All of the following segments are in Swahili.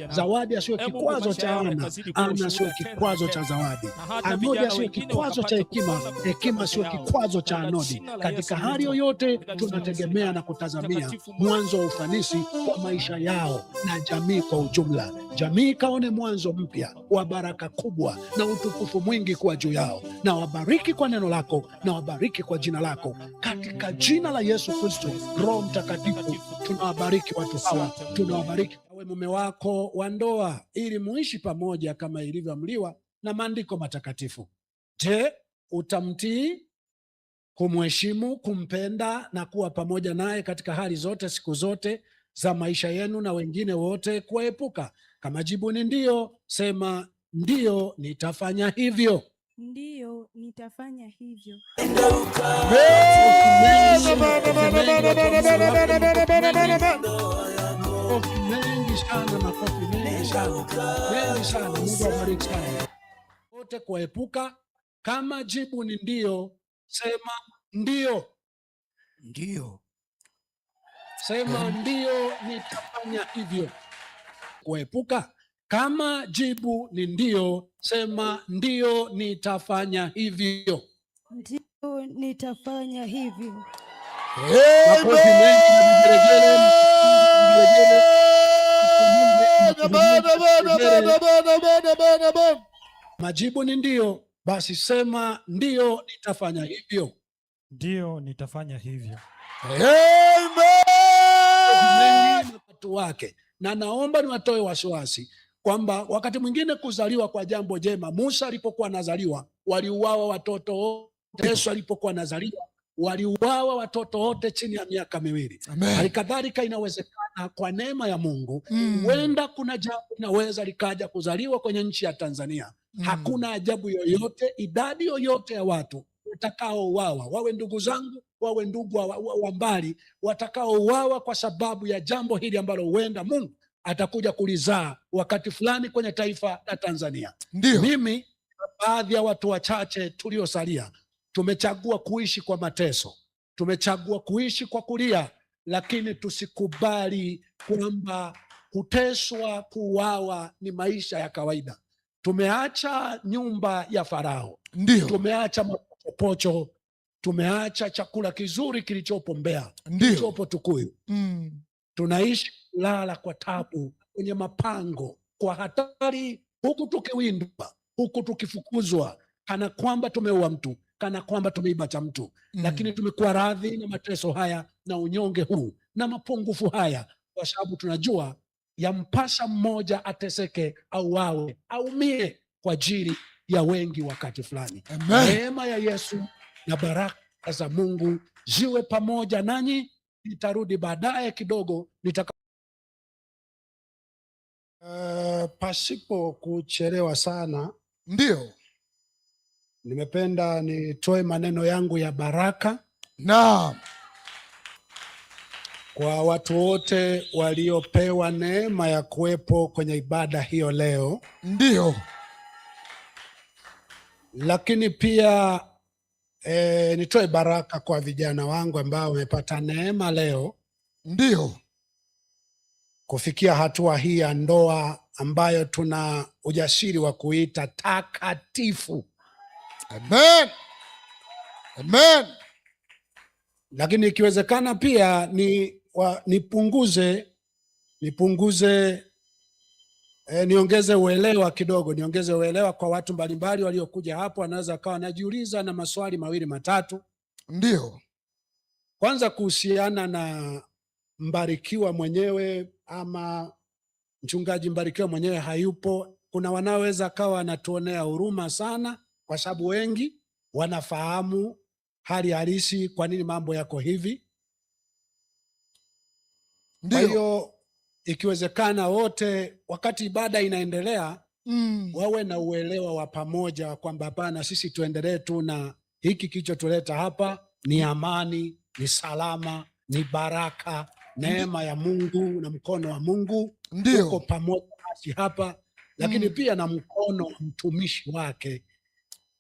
Zawadi asiwe kikwazo cha Ana, Ana asiwe kikwazo cha Zawadi, Anodi asiwe kikwazo cha Hekima, Hekima asiwe kikwazo cha Anodi. Katika hali yoyote tunategemea na kutazamia mwanzo wa ufanisi kwa maisha yao na jamii kwa ujumla. Jamii kaone mwanzo mpya wa baraka kubwa na utukufu mwingi kwa juu yao. Na wabariki kwa neno lako, na wabariki kwa jina lako, katika jina la Yesu Kristo. Roho Mtakatifu, tunawabariki watu hawa, tunawabariki awe mume wako wa ndoa, ili muishi pamoja kama ilivyoamriwa na maandiko matakatifu. Je, utamtii, kumheshimu, kumpenda na kuwa pamoja naye katika hali zote, siku zote za maisha yenu, na wengine wote kuwaepuka? Kama jibu ni ndio, sema ndio, nitafanya hivyo. Ndio, nitafanya hivyo. Makofi mengi sana, makofi mengi sana, mengi sana. Mungu awabariki sana wote. Kuepuka, kama jibu ni ndio, sema ndio. Ndio, sema ndio, nitafanya hivyo. Kuepuka, kama jibu ni ndio, sema ndio, nitafanya hivyo. Ndio, nitafanya hivyo. Makofi mengi na vigelegele. Majibu ni ndio, basi sema ndio, nitafanya hivyo. Ndio, nitafanya hivyo. Amen. Watu wake, na naomba niwatoe wasiwasi kwamba wakati mwingine kuzaliwa kwa jambo jema. Musa alipokuwa anazaliwa waliuawa watoto wote. Yesu alipokuwa anazaliwa waliuawa watoto wote chini ya miaka 2. Halikadhalika inawezekana kwa neema ya Mungu huenda kuna jambo linaweza likaja kuzaliwa kwenye nchi ya Tanzania. Hakuna ajabu yoyote, idadi yoyote ya watu watakaouawa, wawe ndugu zangu, wawe ndugu wa mbali, watakaouawa kwa sababu ya jambo hili ambalo huenda Mungu atakuja kulizaa wakati fulani kwenye taifa la Tanzania. Ndio. Mimi baadhi ya watu wachache tuliosalia tumechagua kuishi kwa mateso, tumechagua kuishi kwa kulia, lakini tusikubali kwamba kuteswa, kuuawa ni maisha ya kawaida. Tumeacha nyumba ya Farao. Ndio. Tumeacha mapochopocho, tumeacha chakula kizuri kilichopo Mbeya, kilichopo Tukuyu. Tunaishi kulala kwa tabu kwenye mapango, kwa hatari, huku tukiwindwa, huku tukifukuzwa, kana kwamba tumeua mtu, kana kwamba tumeiba cha mtu. Lakini tumekuwa radhi na mateso haya na unyonge huu na mapungufu haya, kwa sababu tunajua yampasa mmoja ateseke au wawe aumie kwa ajili ya wengi wakati fulani. Neema ya Yesu na baraka za Mungu ziwe pamoja nanyi. Nitarudi baadaye kidogo pasipo kuchelewa sana. Ndio, nimependa nitoe maneno yangu ya baraka kwa watu wote waliopewa neema ya kuwepo kwenye ibada hiyo leo. Ndio. Lakini pia nitoe baraka kwa vijana wangu ambao wamepata neema leo. Ndio. Kufikia hatua hii ya ndoa ambayo tuna ujasiri wa kuita takatifu. Amen. Amen. Lakini ikiwezekana pia niongeze uelewa kidogo, niongeze uelewa kwa watu mbalimbali waliokuja hapo, wanaweza kawa wanajiuliza na maswali 2 matatu. Ndio. Kwanza kuhusiana na Mbarikiwa mwenyewe, ama mchungaji Mbarikiwa mwenyewe hayupo. Kuna wanaoweza kawa wanatuonea huruma sana, kwa sababu wengi wanafahamu hali halisi, kwa nini mambo yako hivi. Kwa hiyo ikiwezekana wote wakati ibada inaendelea wawe na uelewa wa pamoja kwamba hapana, sisi tuendelee tu na hiki kilichotuleta hapa, ni amani, ni salama, ni baraka, neema ya Mungu na mkono wa Mungu uko pamoja nasi hapa. Lakini pia na mkono wa mtumishi wake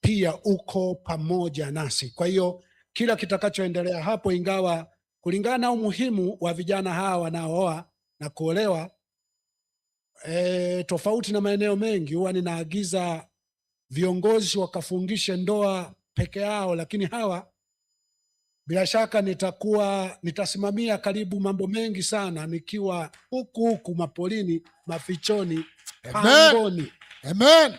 pia uko pamoja nasi. Kwa hiyo kila kitakachoendelea hapo, ingawa kulingana na umuhimu wa vijana hawa wanaooa na kuolewa, tofauti na maeneo mengi huwa ninaagiza viongozi wakafungishe ndoa peke yao, lakini hawa bila shaka nitasimamia karibu mambo mengi sana nikiwa huku mapolini, mafichoni, pangoni. Amen.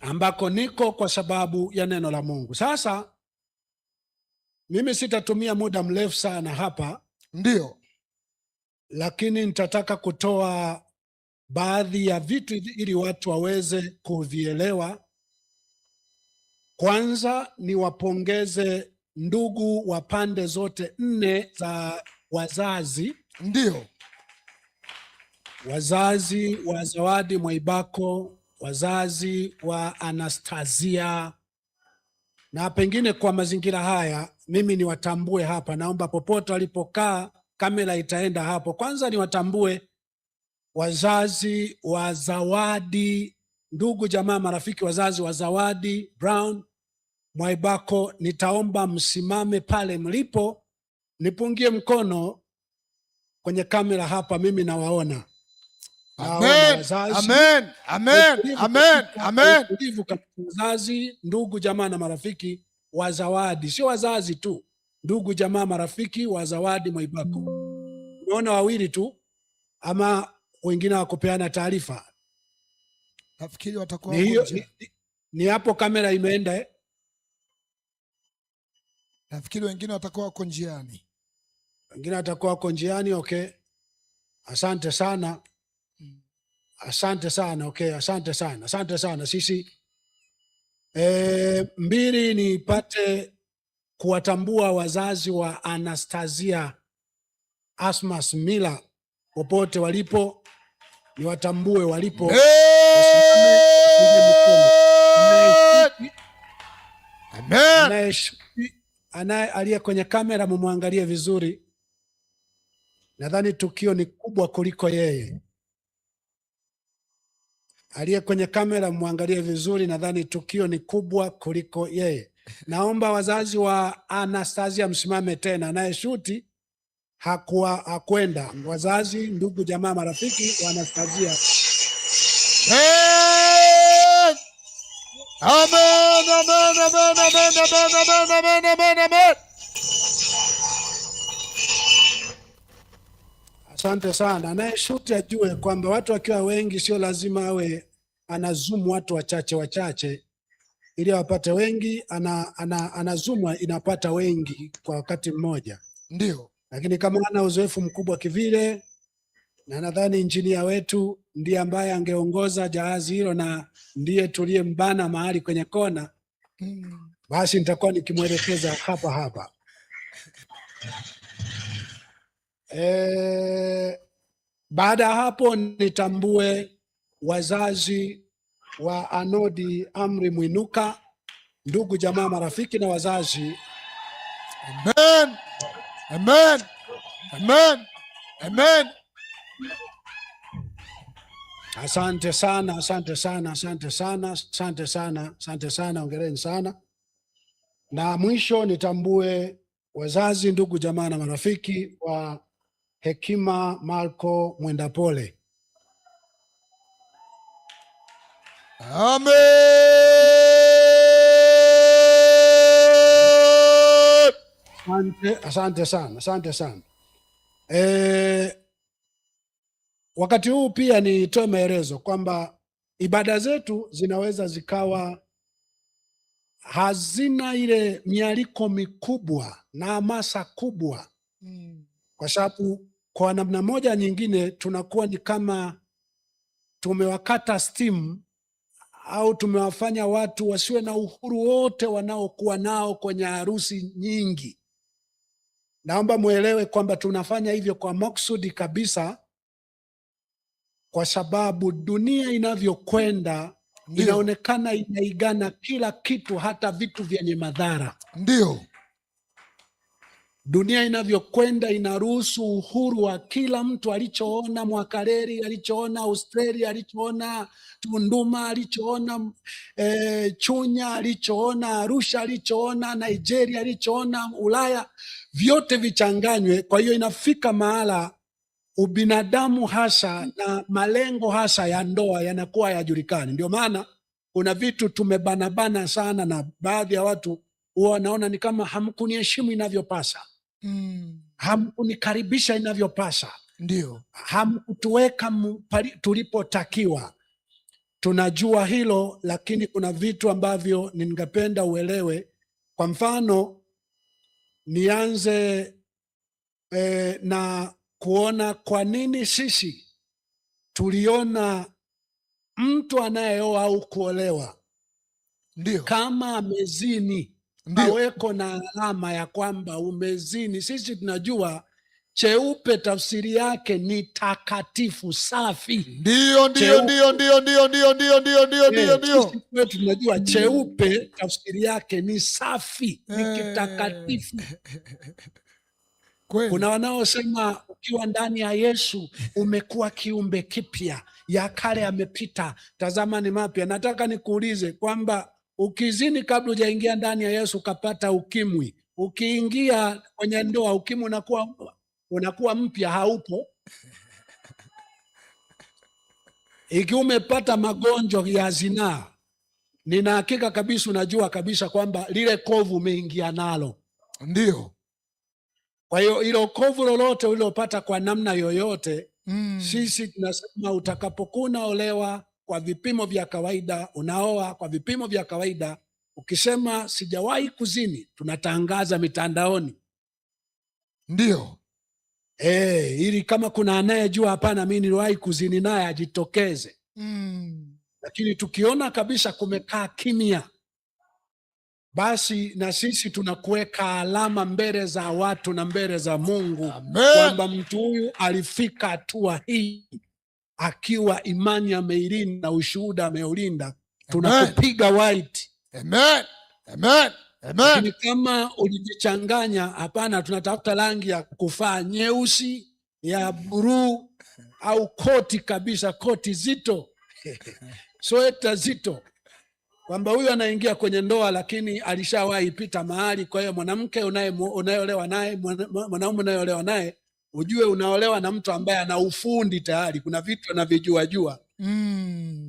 Ambako niko kwa sababu ya neno la Mungu. Sasa mimi sitatumia muda mrefu sana hapa. Ndio. Lakini nitataka kutoa baadhi ya vitu ili watu waweze kuvielewa. Kwanza niwapongeze ndugu wa pande zote 4 za wazazi. Ndio. Wazazi wa Zawadi Mwaibako, wazazi wa Anastasia, na pengine kwa mazingira haya mimi niwatambue hapa. Naomba popote walipokaa, kamera itaenda hapo. Kwanza niwatambue wazazi wa Zawadi, ndugu jamaa marafiki, wazazi wa Zawadi Brown Mwaibako. Nitaomba msimame pale mlipo, nipungie mkono kwenye kamera hapa, mimi nawaona. Amen. Amen. Amen. Amen. Amen. Wazazi, ndugu jamaa na marafiki wa Zawadi, sio wazazi tu, ndugu jamaa marafiki wa Zawadi Mwaibako. Unaona wawili tu ama wengine wakupeana taarifa? Nafikiri watakuwa ni hapo kamera imeenda Nafikiri wengine watakuwa wako njiani. Wengine watakuwa wako njiani. Okay. Asante sana. Asante sana. Okay. Asante sana. Asante sana. Sisi mbili, nipate kuwatambua wazazi wa Anastasia Asmas Miller popote walipo, niwatambue walipo. Amen. Aliye kwenye kamera mumwangalie vizuri. Nadhani tukio ni kubwa kuliko yeye. Aliye kwenye kamera mwangalie vizuri, nadhani tukio ni kubwa kuliko yeye. Naomba wazazi wa Anastasia msimame tena, anayeshuti hakwenda. Wazazi, ndugu jamaa marafiki wa Anastasia. Amen. Amen. Amen. Amen. Amen. Amen. Amen. Amen. Asante sana. Anayeshuti ajue kwamba watu wakiwa wengi sio lazima awe anazumu watu wachache ili wapate wengi. Anazumwa inapata wengi kwa wakati mmoja. Ndio. Lakini kama ana uzoefu mkubwa kivile, na nadhani injinia wetu ndiye ambaye angeongoza jahazi hilo na ndiye tuliyembana mahali kwenye kona, basi nitakuwa nikimwelekeza hapa. Baada ya hapo nitambue wazazi wa Anodi Amri Mwinuka, ndugu jamaa marafiki na wazazi. Amen. Amen. Amen. Amen. Asante sana, asante sana, asante sana, asante sana, asante sana, hongereni sana. Na mwisho nitambue wazazi, ndugu jamaa na marafiki wa Hekima Marco Mwendapole. Amen. Asante sana, asante sana. Wakati huu pia nitoe maelezo kwamba ibada zetu zinaweza zikawa hazina ile mialiko mikubwa na hamasa kubwa, kwa sababu kwa namna moja nyingine tunakuwa ni kama tumewakata stimu au tumewafanya watu wasiwe na uhuru wote wanaokuwa nao kwenye harusi nyingi. Naomba muelewe kwamba tunafanya hivyo kwa maksudi kabisa, kwa sababu dunia inavyokwenda inaonekana inaigana kila kitu, hata vitu vyenye madhara. Ndio. Dunia inavyokwenda inaruhusu uhuru wa kila mtu, alichoona Mwakaleli, alichoona Australia, alichoona Tunduma, alichoona Chunya, alichoona Arusha, alichoona Nigeria, alichoona Ulaya, vyote vichanganywe. Kwa hiyo inafika mahala ubinadamu hasa na malengo hasa ya ndoa yanakuwa hayajulikani. Ndio maana kuna vitu tumebanabana sana, na baadhi ya watu huwa wanaona ni kama hamkuniheshimu inavyopasa, hamkunikaribisha inavyopasa, ndio hamkutuweka tulipotakiwa. Tunajua hilo, lakini kuna vitu ambavyo ningependa uelewe. Kwa mfano, nianze na kuona kwa nini sisi tuliona mtu anayeoa au kuolewa ndio kama amezini aweko na alama ya kwamba umezini. Sisi tunajua cheupe tafsiri yake ni takatifu, safi. Ndio. Tunajua cheupe tafsiri yake ni safi, ni kitakatifu. Kuna wanaosema ukiwa ndani ya Yesu umekuwa kiumbe kipya, ya kale yamepita, tazama ni mapya. Nataka nikuulize kwamba ukizini kabla hujaingia ndani ya Yesu ukapata ukimwi, ukiingia kwenye ndoa ukimwi unakuwa mpya, haupo. Ikiwa umepata magonjwa ya zinaa, nina hakika kabisa, unajua kabisa kwamba lile kovu umeingia nalo. Ndio. Kwa hiyo hilo kovu lolote ulilopata kwa namna yoyote, sisi tunasema utakapokuwa unaolewa kwa vipimo vya kawaida, unaoa kwa vipimo vya kawaida, ukisema sijawahi kuzini, tunatangaza mitandaoni. Ndio. Ili kama kuna anayejua hapana, mimi niliwahi kuzini naye ajitokeze. Lakini tukiona kabisa kumekaa kimya, basi na sisi tunakuweka alama mbele za watu na mbele za Mungu kwamba mtu huyu alifika hatua hii akiwa imani ameilinda na ushuhuda ameulinda. Tunakupiga white. Amen. Lakini kama ulijichanganya, hapana, tunatafuta rangi ya kufaa, nyeusi, ya buluu, au koti kabisa, koti zito sweta zito, kwamba huyu anaingia kwenye ndoa lakini alishawahi pita mahali. Kwa hiyo mwanamke unayeolewa naye, mwanaume unayeolewa naye, ujue unaolewa na mtu ambaye ana ufundi tayari, kuna vitu anavijua.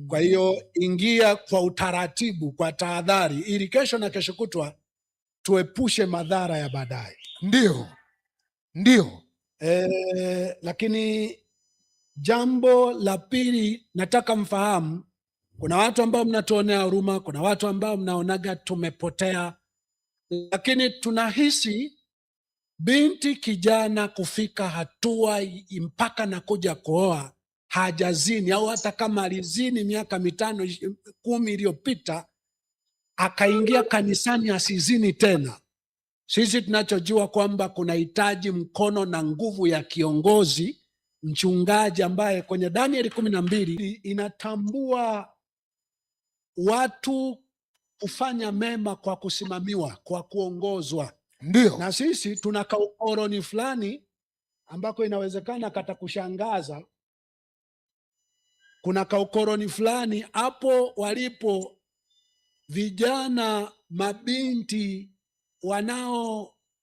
Kwa hiyo ingia kwa utaratibu, kwa tahadhari, ili kesho na kesho kutwa tuepushe madhara ya baadaye. Ndio. Lakini jambo la pili nataka mfahamu, kuna watu ambao mnatuonea huruma, kuna watu ambao mnaonaga tumepotea, lakini tunahisi binti kijana kufika hatua mpaka na kuja kuoa hajazini, au hata kama alizini miaka 5, 10 iliyopita akaingia kanisani asizini tena. Sisi tunachojua kwamba kunahitaji mkono na nguvu ya kiongozi, mchungaji, ambaye kwenye Danieli 12 inatambua watu kufanya mema kwa kusimamiwa, kwa kuongozwa. Ndio. Na sisi tuna kaukoroni fulani ambako inawezekana katakushangaza. Kuna kaukoroni fulani hapo walipo vijana, mabinti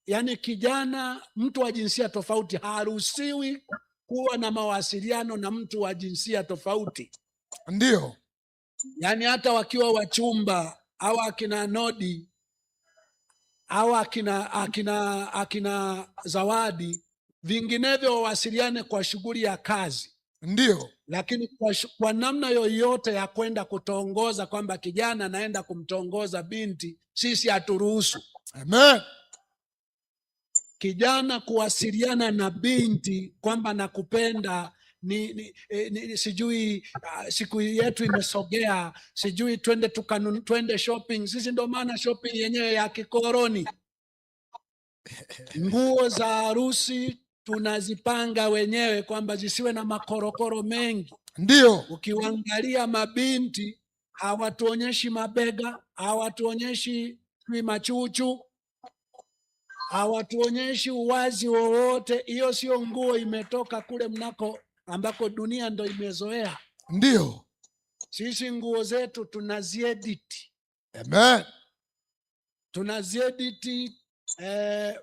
yani kijana, mtu wa jinsia tofauti haruhusiwi kuwa na mawasiliano na mtu wa jinsia tofauti. Ndio. Yani hata wakiwa wachumba au akina Nodi au akina Zawadi, vinginevyo wawasiliane kwa shughuli ya kazi. Ndio. Lakini kwa namna yoyote ya kwenda kutongoza, kwamba kijana anaenda kumtongoza binti, sisi haturuhusu. Amen. Kijana kuwasiliana na binti kwamba nakupenda, sijui siku yetu imesogea, sijui twende shopping. Sisi ndo maana shopping yenyewe ya kikoroni. Nguo za harusi tunazipanga wenyewe kwamba zisiwe na makorokoro mengi. Ndio. Ukiangalia mabinti hawatuonyeshi mabega, hawatuonyeshi machuchu, hawatuonyeshi uwazi wowote. Hiyo sio nguo imetoka kule ambako dunia ndo imezoea. Ndio. Sisi nguo zetu tunaziedit. Amen. Tunaziedit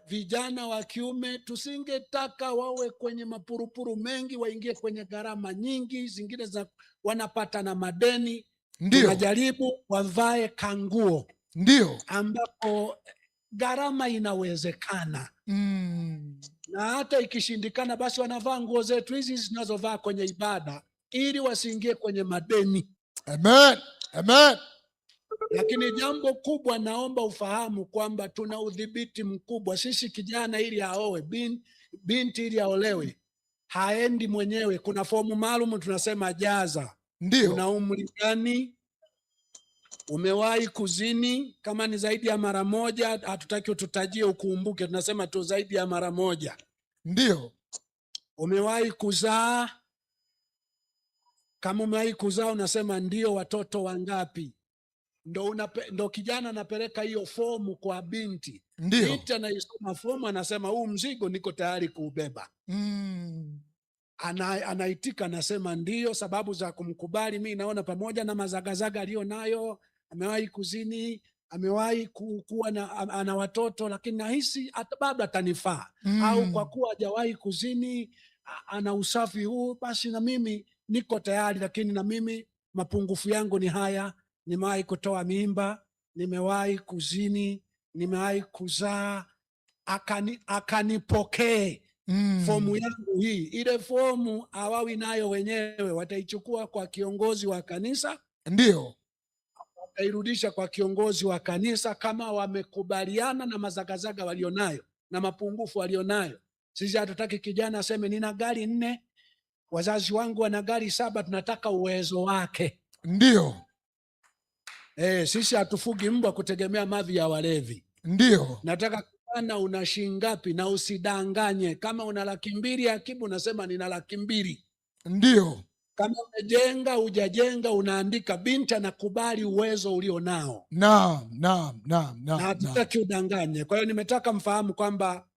vijana wa kiume tusingetaka wawe kwenye mapurupuru mengi, waingie kwenye gharama nyingi, zingine wanapata na madeni. Ndio. Tunajaribu wavae kanguo, ndio, ambapo gharama inawezekana. Na hata ikishindikana, basi wanavaa nguo zetu hizi zinazovaa kwenye ibada, ili wasiingie kwenye madeni. Amen. Amen. Lakini jambo kubwa, naomba ufahamu kwamba tuna udhibiti mkubwa. Sisi kijana ili aoe, binti ili aolewe, haendi mwenyewe. Kuna fomu maalum tunasema jaza. Ndio. Una umri gani? Umewahi kuzini? Kama ni zaidi ya mara moja, hatutaki ututajie ukumbuke, tunasema tu zaidi ya mara moja. Ndio. Umewahi kuzaa? Kama umewahi kuzaa unasema ndio. Watoto wangapi? Ndo kijana anapeleka hiyo fomu kwa binti. Ndio. Binti anaisoma fomu, anasema huu mzigo niko tayari kuubeba. Anaitika, anasema ndio. Sababu za kumkubali, mimi naona pamoja na mazagazaga aliyo nayo, amewahi kuzini, amewahi kuwa ana watoto, lakini nahisi bado atanifaa. Au kwa kuwa hajawahi kuzini, ana usafi huu, basi na mimi niko tayari. Lakini na mimi mapungufu yangu ni haya: nimewahi kutoa mimba, nimewahi kuzini, nimewahi kuzaa. Akanipokee fomu yangu hii. Ile fomu hawawi nayo wenyewe, wataichukua kwa kiongozi wa kanisa. Ndio. Watairudisha kwa kiongozi wa kanisa kama wamekubaliana na mazagazaga walionayo na mapungufu walionayo. Sisi hatutaki kijana aseme nina gari 4, wazazi wangu wana gari 7, tunataka uwezo wake. Ndio. Sisi hatufugi mbwa kutegemea mavi ya walevi. Ndio. Nataka kuona una shilingi ngapi, na usidanganye. Kama una 200,000 akibu, unasema nina 200,000. Ndio. Kama umejenga hujajenga, unaandika. Binti anakubali uwezo ulio nao. Naam. Na hatutaki udanganye. Kwa hiyo nimetaka mfahamu kwamba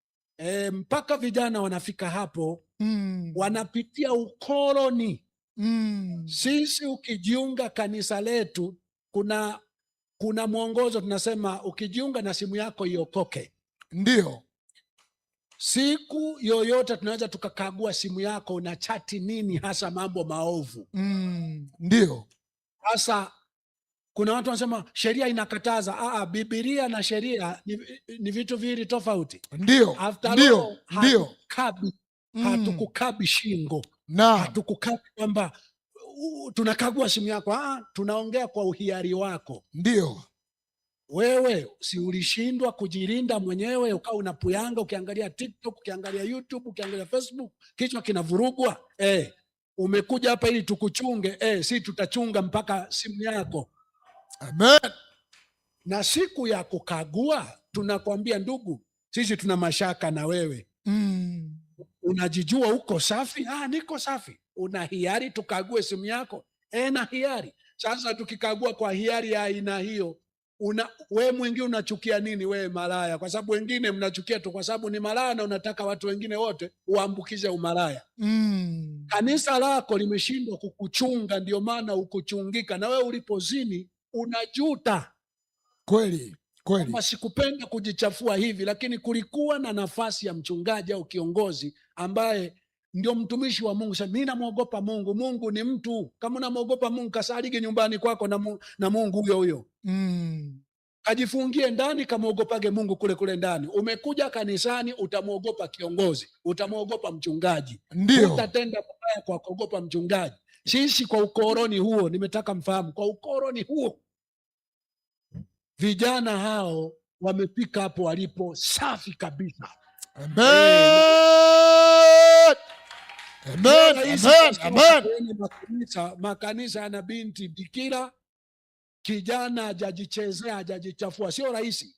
mpaka vijana wanafika hapo, wanapitia ukoloni. Sisi ukijiunga kanisa letu, kuna mwongozo tunasema ukijiunga na simu yako iokoke. Ndio. Siku yoyote tunaweza tukakagua simu yako, una chati nini, hasa mambo maovu. Ndio. Sasa kuna watu wanasema sheria inakataza. Biblia na sheria ni vitu viwili tofauti. Ndio. Hatukukabi shingo. Hatukukabi kwamba tunakagua simu yako. Tunaongea kwa uhiari wako. Ndio. Wewe si ulishindwa kujilinda mwenyewe, ukawa unapuyanga, ukiangalia TikTok, ukiangalia YouTube, ukiangalia Facebook, kichwa kinavurugwa. Umekuja hapa ili tukuchunge. Si tutachunga mpaka simu yako. Amen. Na siku ya kukagua tunakwambia, ndugu, sisi tuna mashaka na wewe. Unajijua uko safi? Niko safi. Una hiari tukague simu yako? Na hiari. Sasa tukikagua kwa hiari ya aina hiyo, wewe mwingine unachukia nini? Wewe malaya, kwa sababu wengine mnachukia tu kwa sababu ni malaya na unataka watu wengine wote uambukize umalaya. Kanisa lako limeshindwa kukuchunga, ndio maana ukuchungika. Na wewe ulipozini unajuta. Kweli. Kama sikupenda kujichafua hivi, lakini kulikuwa na nafasi ya mchungaji au kiongozi ambaye ndio mtumishi wa Mungu. Sasa mimi namuogopa Mungu. Mungu ni mtu. Kama unamwogopa Mungu, kasalige nyumbani kwako na Mungu huyo. Kajifungie ndani, kamuogopage Mungu kule ndani. Umekuja kanisani, utamwogopa kiongozi, utamwogopa mchungaji. Ndio. Utatenda mabaya kwa kuogopa mchungaji. Sisi kwa ukoroni huo, nimetaka mfahamu, kwa ukoroni huo vijana hao wamefika hapo walipo safi kabisa. Makanisa yana binti bikira, kijana hajajichezea, hajajichafua. Sio rahisi.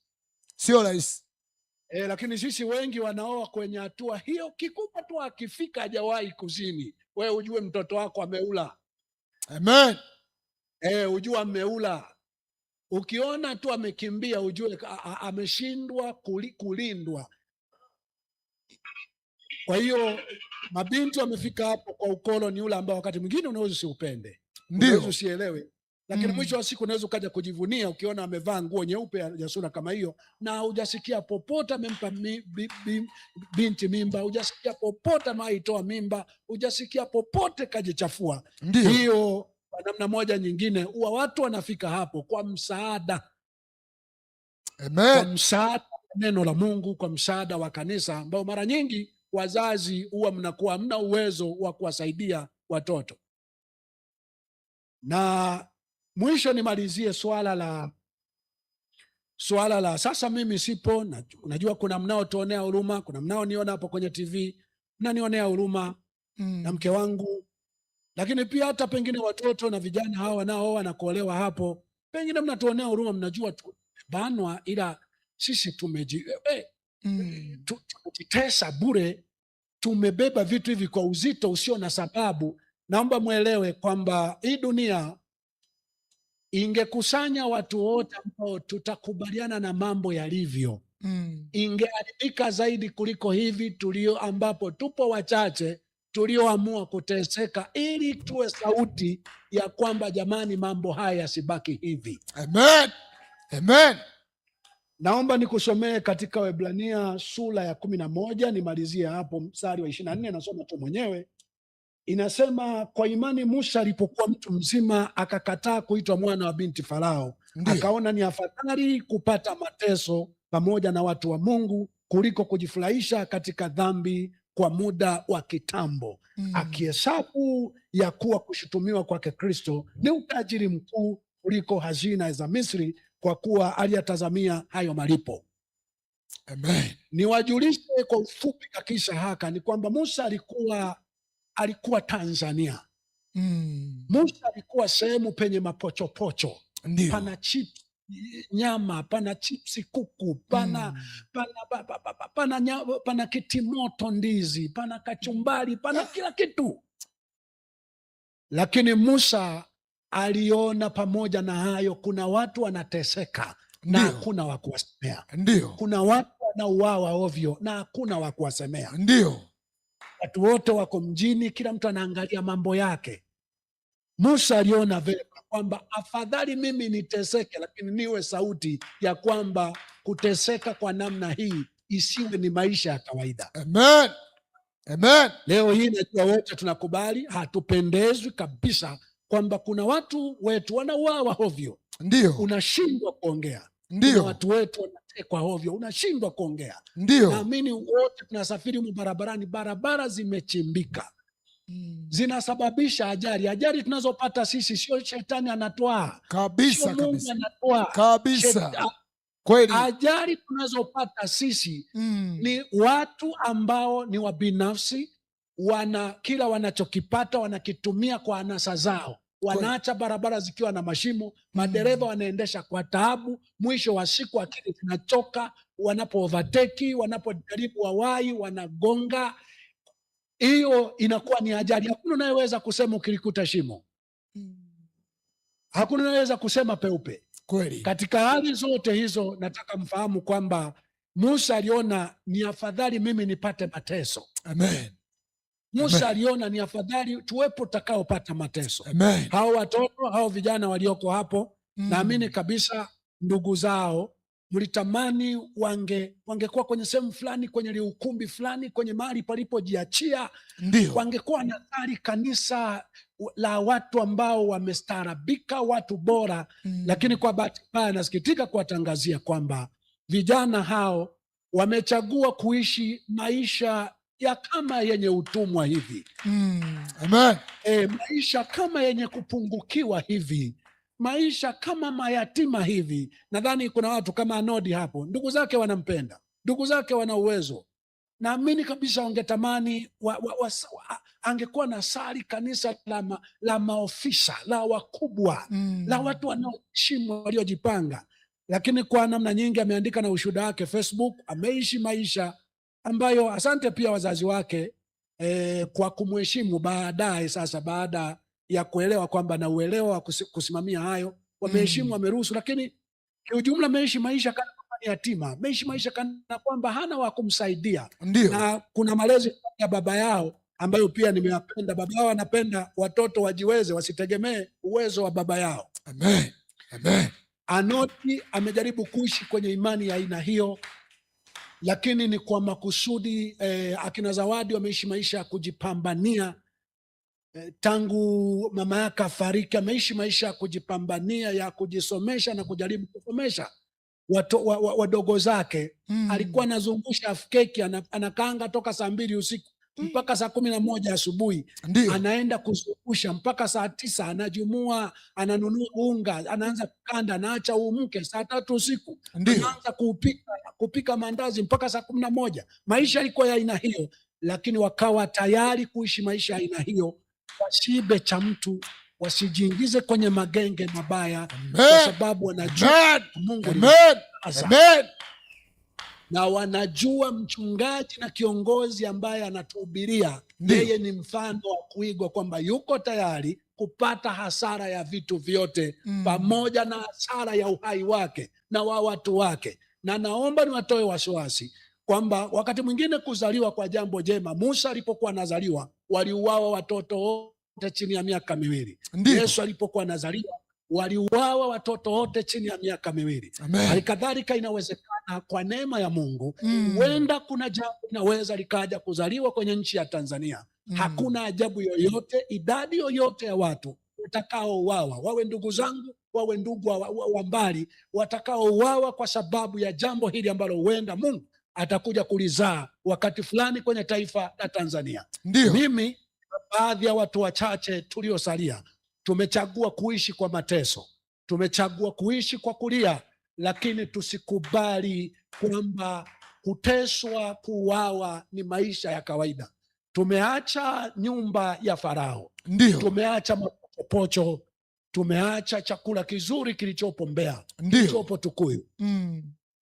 Lakini sisi wengi wanaoa kwenye hatua hiyo. Kikubwa tu akifika hajawahi kuzini, wewe ujue mtoto wako ameula. Amen. Ujue ameula. Ukiona tu amekimbia, ujue ameshindwa kulindwa. Kwa hiyo mabinti wamefika hapo kwa ukoloni ule ambao wakati mwingine unaweza usiupende, unaweza usielewe, lakini mwisho wa siku unaweza ukaja kujivunia ukiona amevaa nguo nyeupe ya sura kama hiyo, na hujasikia popote amempa binti mimba, hujasikia popote ameitoa mimba, hujasikia popote kajichafua. Hiyo kwa namna moja nyingine huwa watu wanafika hapo kwa msaada. Amen. Kwa msaada wa neno la Mungu, kwa msaada wa kanisa, ambao mara nyingi wazazi huwa mnakuwa hamna uwezo wa kuwasaidia watoto. Na mwisho nimalizie swala la sasa, mimi sipo na unajua kuna mnaotuonea huruma, kuna mnaoniona hapo kwenye TV mnanionea huruma na mke wangu, lakini pia hata pengine watoto na vijana hawa wanaooa na kuolewa hapo, pengine mnatuonea huruma, mnajua banwa, ila sisi tumejitesa bure, tumebeba vitu hivi kwa uzito usio na sababu. Naomba mwelewe kwamba hii dunia ingekusanya watu wote ambao tutakubaliana na mambo yalivyo, ingeharibika zaidi kuliko hivi ambapo tupo wachache tulioamua kuteseka ili tuwe sauti ya kwamba jamani, mambo haya yasibaki hivi. Amen. Amen. Naomba nikusomee katika Waebrania sura ya 11, nimalizie hapo mstari wa 24, nasoma tu mwenyewe. Inasema, kwa imani Musa alipokuwa mtu mzima akakataa kuitwa mwana wa binti Farao. Akaona ni afadhali kupata mateso pamoja na watu wa Mungu kuliko kujifurahisha katika dhambi kwa muda wa kitambo. Akihesabu ya kuwa kushutumiwa kwake Kristo ni utajiri mkuu kuliko hazina za Misri, kwa kuwa aliyatazamia hayo malipo. Amen. Niwajulishe kwa ufupi kakisha haka ni kwamba Musa alikuwa Tanzania. Musa alikuwa sehemu penye mapochopocho. Ndiyo. Pana chips nyama, pana chipsi kuku, pana kitimoto ndizi, pana kachumbari, pana kila kitu. Lakini Musa aliona pamoja na hayo kuna watu wanateseka na hakuna wa kuwasemea. Ndio. Kuna watu wanauawa ovyo na hakuna wa kuwasemea. Ndio. Watu wote wako mjini, kila mtu anaangalia mambo yake. Musa aliona vema kwamba afadhali mimi niteseke, lakini niwe sauti ya kwamba kuteseka kwa namna hii isiwe ni maisha ya kawaida. Amen. Amen. Leo hii najua wote tunakubali, hatupendezwi kabisa kwamba kuna watu wetu wanauawa ovyo. Ndio. Unashindwa kuongea. Ndio. Kuna watu wetu wanatekwa ovyo, unashindwa kuongea. Ndio. Naamini wote tunasafiri humu barabarani, barabara zimechimbika. Zinasababisha ajali. Ajali tunazopata sisi sio shetani anatoa. Kabisa, sio Mungu anatoa. Kabisa. Kweli. Ajali tunazopata sisi ni watu ambao ni wabinafsi, kila wanachokipata wanakitumia kwa anasa zao. Wanaacha barabara zikiwa na mashimo, madereva wanaendesha kwa taabu, mwisho wa siku akili zinachoka, wanapo overtake, wanapojaribu wawai, wanagonga. Hiyo inakuwa ni ajali. Hakuna unayeweza kusema ukilikuta shimo. Hakuna unayeweza kusema peupe. Kweli. Katika hali zote hizo nataka mfahamu kwamba Musa aliona ni afadhali mimi nipate mateso. Amen. Musa aliona ni afadhali tuwepo takaopata mateso. Amen. Hao watoto, hao vijana walioko hapo, naamini kabisa ndugu zao mlitamani wangekuwa kwenye sehemu fulani, kwenye ukumbi fulani, kwenye mahali palipojiachia. Ndio. Wangekuwa nadhari kanisa la watu ambao wamestaarabika, watu bora. Lakini kwa bahati mbaya nasikitika kuwatangazia kwamba vijana hao wamechagua kuishi maisha ya kama yenye utumwa hivi. Amen. Maisha kama yenye kupungukiwa hivi, maisha kama mayatima hivi. Nadhani kuna watu kama Anodi hapo, ndugu zake wanampenda, ndugu zake wana uwezo. Naamini kabisa wangetamani angekuwa na sali kanisa la maofisa, la wakubwa, la watu wanaoheshimu, waliojipanga. Lakini kwa namna nyingi ameandika na ushuhuda wake Facebook, ameishi maisha ambayo asante pia wazazi wake kwa kumheshimu baadaye. Sasa baada ya kuelewa kwamba na uelewa wa kusimamia hayo, wameheshimu, wameruhusu. Lakini kiujumla ameishi maisha kana kwamba ni yatima, ameishi maisha kana kwamba hana wa kumsaidia. Ndio. Na kuna malezi ya baba yao ambayo pia nimeyapenda. Baba yao anapenda watoto wajiweze, wasitegemee uwezo wa baba yao. Amen. Amen. Anodi amejaribu kuishi kwenye imani ya aina hiyo, lakini ni kwa makusudi. Akina Zawadi wameishi maisha ya kujipambania. Tangu mama yake afariki, ameishi maisha ya kujipambania, ya kujisomesha na kujaribu kusomesha wadogo zake. Alikuwa anazungusha afkeki, anakaanga toka saa 2 usiku mpaka saa 11 asubuhi. Anaenda kuzungusha mpaka saa 9, anajumua, ananunua unga, anaanza kukanda, anaacha uumke saa 3 usiku, anaanza kupika mandazi mpaka saa 11. Maisha yalikuwa ya aina hiyo, lakini wakawa tayari kuishi maisha ya aina hiyo, wasiibe cha mtu, wasijiingize kwenye magenge mabaya. Amen. Kwa sababu wanajua Mungu. Amen. Amen. Na wanajua mchungaji na kiongozi ambaye anatuhubiria, yeye ni mfano wa kuigwa, kwamba yuko tayari kupata hasara ya vitu vyote, pamoja na hasara ya uhai wake na wa watu wake. Na naomba niwatoe wasiwasi kwamba wakati mwingine kuzaliwa kwa jambo jema. Musa alipokuwa anazaliwa waliuawa watoto wote chini ya miaka 2. Yesu alipokuwa anazaliwa waliuawa watoto wote chini ya miaka 2. Halikadhalika inawezekana kwa neema ya Mungu, huenda kuna jambo linaweza likaja kuzaliwa kwenye nchi ya Tanzania. Hakuna ajabu yoyote, idadi yoyote ya watu watakaouawa, wawe ndugu zangu, wawe ndugu wa mbali, watakaouawa kwa sababu ya jambo hili ambalo huenda Mungu atakuja kulizaa wakati fulani kwenye taifa la Tanzania. Ndio. Mimi baadhi ya watu wachache tuliosalia tumechagua kuishi kwa mateso, tumechagua kuishi kwa kulia, lakini tusikubali kwamba kuteswa, kuuawa ni maisha ya kawaida. Tumeacha nyumba ya Farao. Ndio. Tumeacha mapochopocho, tumeacha chakula kizuri kilichopo Mbeya, kilichopo Tukuyu.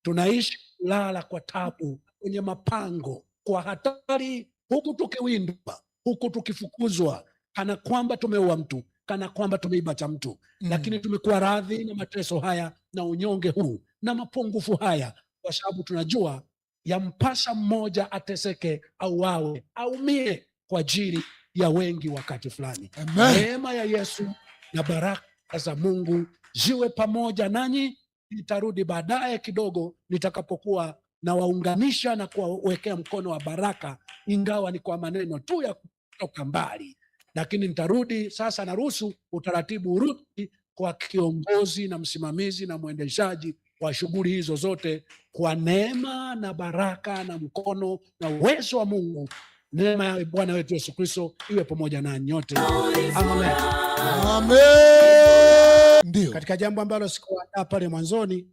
Tunaishi kulala kwa tabu kwenye mapango, kwa hatari, huku tukiwindwa, huku tukifukuzwa, kana kwamba tumeua mtu, kana kwamba tumeiba cha mtu. Lakini tumekuwa radhi na mateso haya na unyonge huu na mapungufu haya, kwa sababu tunajua yampasa mmoja ateseke, auawe, aumie kwa ajili ya wengi wakati fulani. Neema ya Yesu na baraka za Mungu ziwe pamoja nanyi. Nitarudi baadaye kidogo nitakapokuwa na waunganisha na kuwawekea mkono wa baraka, ingawa ni kwa maneno tu ya kutoka mbali, lakini nitarudi sasa. Naruhusu utaratibu urudi kwa kiongozi na msimamizi na mwendeshaji wa shughuli hizo zote, kwa neema na baraka na mkono na uwezo wa Mungu. Neema ya Bwana wetu Yesu Kristo iwe pamoja na nyote. Amen. Amen. Ndio. Katika jambo ambalo sikuandaa pale mwanzoni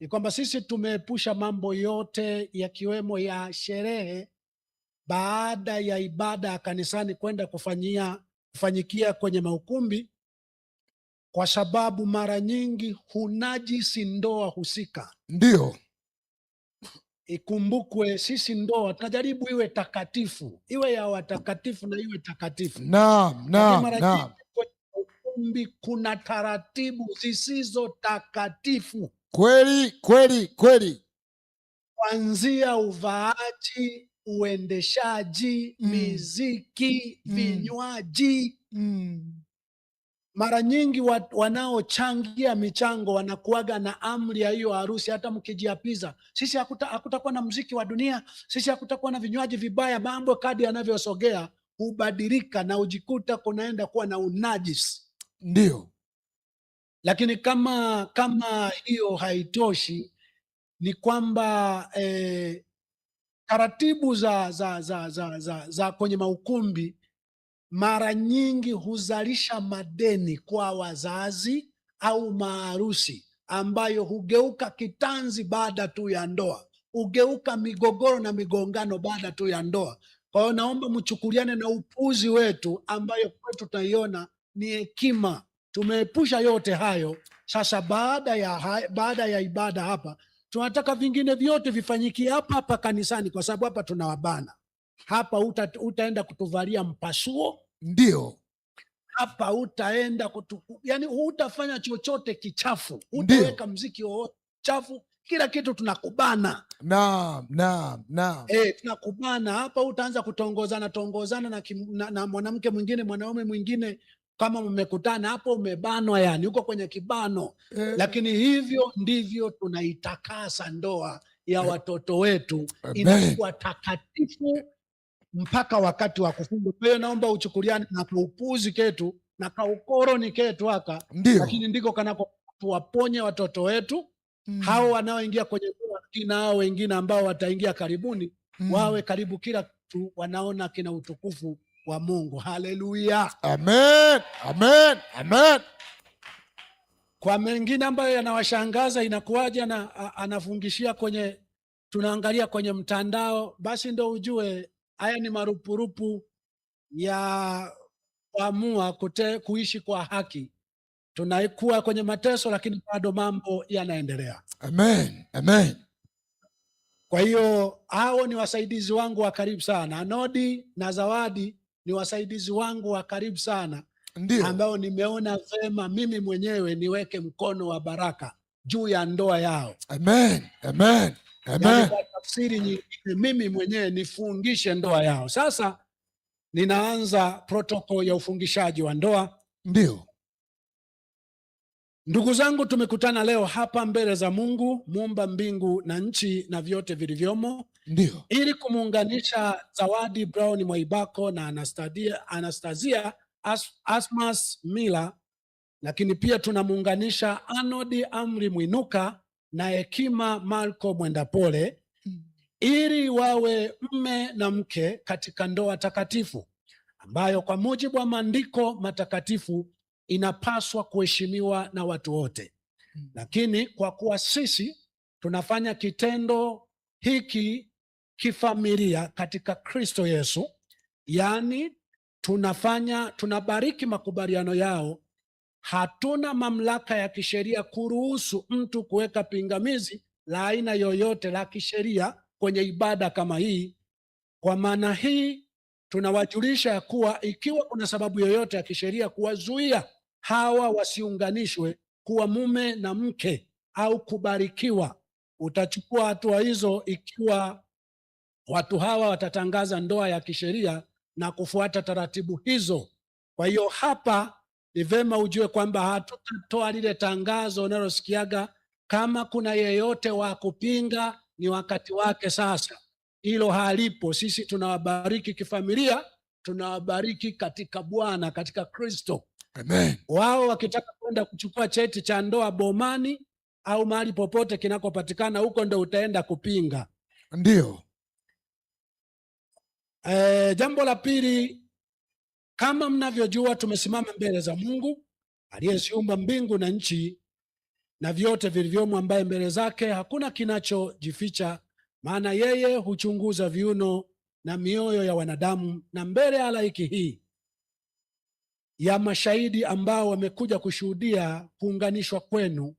ni kwamba sisi tumeepusha mambo yote yakiwemo ya sherehe baada ya ibada ya kanisani kwenda kufanyikia kwenye maukumbi, kwa sababu mara nyingi hunajisi ndoa husika. Ndio. Ikumbukwe sisi ndoa tunajaribu iwe takatifu, iwe ya watakatifu na iwe takatifu. Naam. Kwenye ukumbi kuna taratibu zisizo takatifu. Kweli. Kuanzia uvaaji, uendeshaji, miziki, vinywaji. Mara nyingi wanaochangia michango wanakuaga na amri ya hiyo harusi. Hata mkijiapiza, sisi hakutakuwa na muziki wa dunia, sisi hakutakuwa na vinywaji vibaya, mambo kadi yanavyosogea hubadilika na ujikuta kunaenda kuwa na unajisi. Ndio. Lakini kama hiyo haitoshi, ni kwamba taratibu za kwenye maukumbi mara nyingi huzalisha madeni kwa wazazi au maharusi, ambayo hugeuka kitanzi baada tu ya ndoa, hugeuka migogoro na migongano baada tu ya ndoa. Kwa hiyo naomba mchukuliane na upuzi wetu, ambayo kwetu tunaiona ni hekima. Tumeepusha yote hayo. Sasa baada ya ibada hapa, tunataka vingine vyote vifanyikie hapa kanisani, kwa sababu hapa tunawabana. Hapa utaenda kutuvalia mpasuo. Ndio. Hapa utaenda yani hutafanya chochote kichafu, utaweka mziki wowote chafu, kila kitu tunakubana. Naam. Tunakubana hapa. Utaanza kutongozana na mwanamke mwingine, mwanaume mwingine, kama mmekutana hapo, umebanwa, yani uko kwenye kibano. Lakini hivyo ndivyo tunaitakasa ndoa ya watoto wetu, inakuwa takatifu mpaka wakati wa kufunga. Kwa hiyo naomba uchukuliane na kaupuzi ketu na kaukoroni ketu haka, lakini ndiko kanako tuwaponye watoto wetu hao wanaoingia kwenye ndoa, na hao wengine ambao wataingia karibuni wawe karibu kila kitu wanaona kina utukufu wa Mungu. Haleluya, amen, amen, amen. Kwa mengine ambayo yanawashangaza, inakuwaje anafungishia tunaangalia kwenye mtandao, basi ndo ujue haya ni marupurupu ya kuamua kuishi kwa haki. Tunaikuwa kwenye mateso, lakini bado mambo yanaendelea. Amen, amen. Kwa hiyo hao ni wasaidizi wangu wa karibu sana. Anodi na Zawadi ni wasaidizi wangu wa karibu sana, ambao nimeona vema mimi mwenyewe niweke mkono wa baraka juu ya ndoa yao. Amen, amen, amen. Yani kwa tafsiri nyingine, mimi mwenyewe nifungishe ndoa yao. Sasa ninaanza protokoli ya ufungishaji wa ndoa. Ndio. Ndugu zangu, tumekutana leo hapa mbele za Mungu muumba mbingu na nchi na vyote vilivyomo, ndio, ili kumuunganisha Zawadi Brown Mwaibako na Anastasia Asmas Mila, lakini pia tunamuunganisha Anodi Amri Mwinuka na Hekima Marco Mwendapole, ili wawe mme na mke katika ndoa takatifu ambayo kwa mujibu wa maandiko matakatifu inapaswa kuheshimiwa na watu wote. Lakini kwa kuwa sisi tunafanya kitendo hiki kifamilia katika Kristo Yesu, yani tunabariki makubaliano yao, hatuna mamlaka ya kisheria kuruhusu mtu kuweka pingamizi la aina yoyote la kisheria kwenye ibada kama hii. Kwa maana hii tunawajulisha ya kuwa ikiwa kuna sababu yoyote ya kisheria kuwazuia hawa wasiunganishwe kuwa mume na mke au kubarikiwa, utachukua hatua hizo ikiwa watu hawa watatangaza ndoa ya kisheria na kufuata taratibu hizo. Kwa hiyo hapa ni vema ujue kwamba hatutatoa lile tangazo unalosikiaga, kama kuna yeyote wa kupinga ni wakati wake sasa. Hilo halipo. Sisi tunawabariki kifamilia, tunawabariki katika Bwana, katika Kristo. Amen. Wao wakitaka kwenda kuchukua cheti cha ndoa bomani au mahali popote kinakopatikana, huko ndo utaenda kupinga. Ndio. Jambo la pili, kama mnavyojua, tumesimama mbele za Mungu aliyeziumba mbingu na nchi na vyote vilivyomo, ambaye mbele zake hakuna kinachojificha, maana yeye huchunguza viuno na mioyo ya wanadamu. Na mbele ya halaiki hii ya mashahidi ambao wamekuja kushuhudia kuunganishwa kwenu,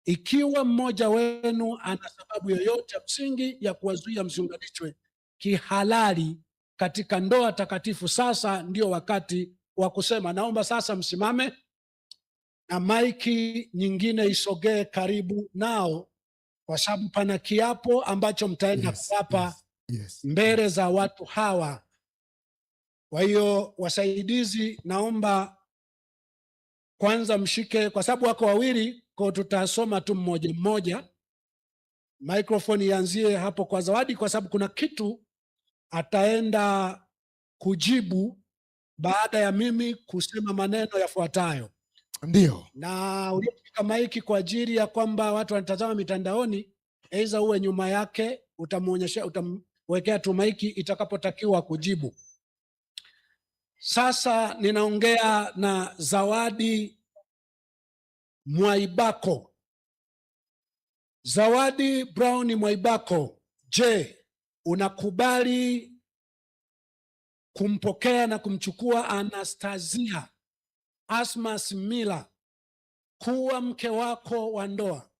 ikiwa mmoja wenu ana sababu yoyote ya msingi ya kuwazuia msiunganishwe kihalali katika ndoa takatifu, sasa ndio wakati wa kusema. Naomba sasa msimame na maiki nyingine isogee karibu nao, kwa sababu pana kiapo ambacho mtaenda kuapa mbele za watu hawa. Kwa hiyo wasaidizi, naomba kwanza mshike, kwa sababu wako wawili, kwa tutasoma tu mmoja mmoja. Microphone ianzie hapo kwa Zawadi, kwa sababu kuna kitu ataenda kujibu baada ya mimi kusema maneno yafuatayo. Ndio. Na ulipika maiki kwa ajili ya kwamba watu wanatazama mitandaoni, aidha uwe nyuma yake, utamuonyesha, utamwekea tu maiki itakapotakiwa kujibu. Sasa ninaongea na Zawadi Mwaibako. Zawadi Brown Mwaibako, je, unakubali kumpokea na kumchukua Anastasia Asmas Mila kuwa mke wako wa ndoa,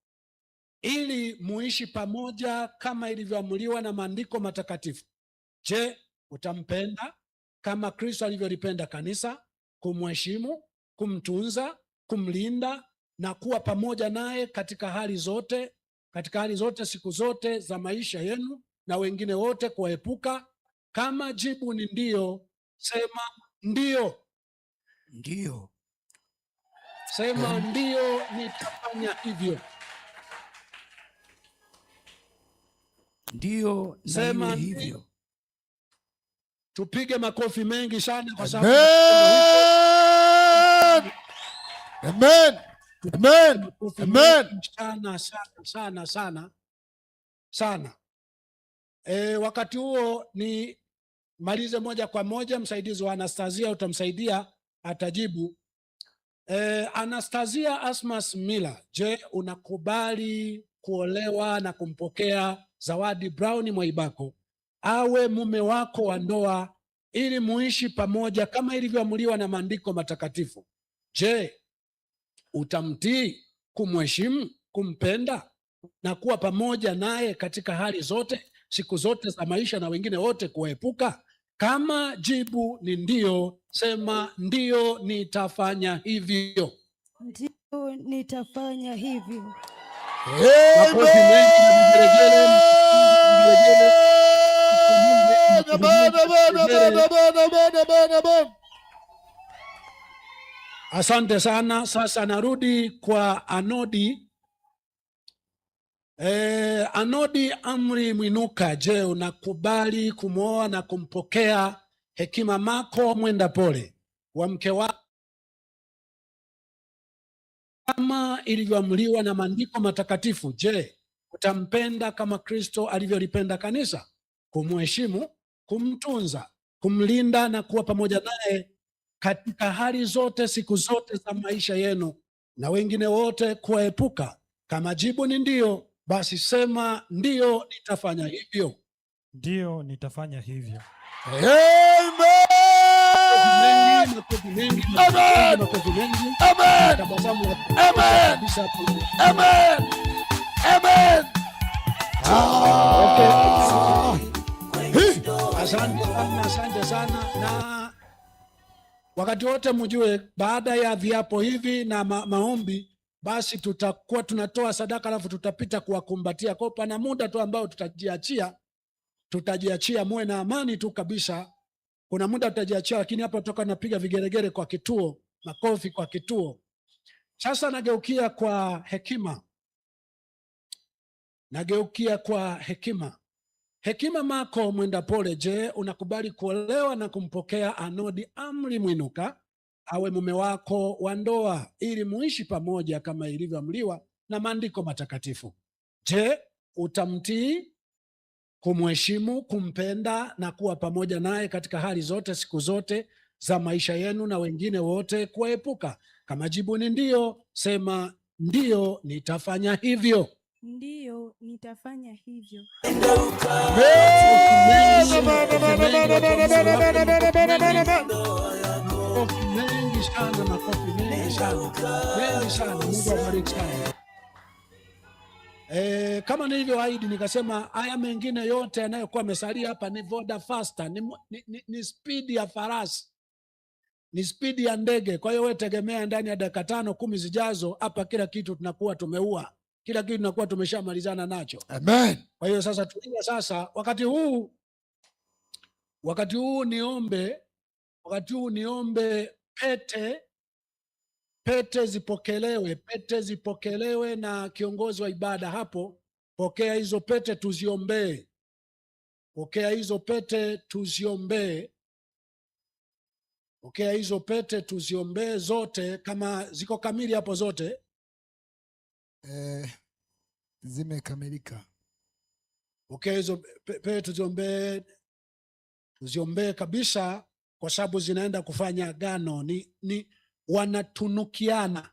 ili muishi pamoja kama ilivyoamuliwa na maandiko matakatifu? Je, utampenda kama Kristo alivyolipenda kanisa, kumheshimu, kumtunza, kumlinda na kuwa pamoja naye katika hali zote siku zote za maisha yenu, na wengine wote kuwaepuka? Kama jibu ni ndio, sema ndio. Ndio. Sema ndio nitafanya hivyo. Ndio, sema hivyo. Tupige makofi mengi sana kwa sababu Amen. Amen. Amen. Sana. Wakati huo ni malize moja kwa moja. Msaidizi wa Anastasia utamsaidia, atajibu. Anastasia Asmas Miller, je, unakubali kuolewa na kumpokea Zawadi Brown Mwaibako awe mume wako wa ndoa ili muishi pamoja kama ilivyoamuliwa na maandiko matakatifu? Je, utamtii, kumheshimu, kumpenda na kuwa pamoja naye katika hali zote, siku zote za maisha, na wengine wote kuepuka? Kama jibu ni ndio, sema ndio nitafanya hivyo. Ndio nitafanya hivyo. Makofi mengi na vigelegele. Asante sana. Sasa narudi kwa Anodi. Anodi Amri Mwinuka, je, unakubali kumwoa na kumpokea Hekima Mako Mwendapole wa mke wako kama ilivyoamriwa na maandiko matakatifu? Je, utampenda kama Kristo alivyolipenda kanisa, kumheshimu, kumtunza, kumlinda na kuwa pamoja naye katika hali zote, siku zote za maisha yenu, na wengine wote kuwaepuka? Kama jibu ni ndio, basi sema ndio nitafanya hivyo. Ndio nitafanya hivyo. Asante sana. Na wakati wote mjue, baada ya viapo hivi na maombi, basi tutakuwa tunatoa sadaka, alafu tutapita kuwakumbatia. Kwa pana muda tu ambao tutajiachia, muwe na amani tu kabisa. Kuna muda tutajiachia, lakini hapa toka napiga vigeregere kwa kituo, makofi kwa kituo. Sasa nageukia kwa Hekima. Hekima Mako Mwendapole, je, unakubali kuolewa na kumpokea Anodi Amri Mwinuka awe mume wako wa ndoa ili muishi pamoja kama ilivyoamriwa na maandiko matakatifu? Je, utamtii, kumheshimu, kumpenda na kuwa pamoja naye katika hali zote, siku zote za maisha yenu, na wengine wote kuepuka? Kama jibu ni ndio, sema ndio nitafanya hivyo. Ndio nitafanya hivyo. Makofi mengi sana. Mungu awabariki sana. Kama nilivyoahidi nikasema haya mengine yote yanayokuwa yamesalia hapa ni voda faster, ni spidi ya farasi, ni spidi ya ndege. Kwa hiyo wewe tegemea ndani ya dakika 5-10 zijazo hapa kila kitu tunakuwa tumeua, kila kitu tunakuwa tumeshamalizana nacho. Amen. Kwa hiyo sasa tulia sasa, wakati huu niombe pete zipokelewe na kiongozi wa ibada hapo. Pokea hizo pete tuziombee. Pokea hizo pete tuziombee zote, kama ziko kamili hapo zote. Zimekamilika. Pokea hizo pete tuziombee kabisa, kwa sababu zinaenda kufanya agano. Ni wanatunukiana,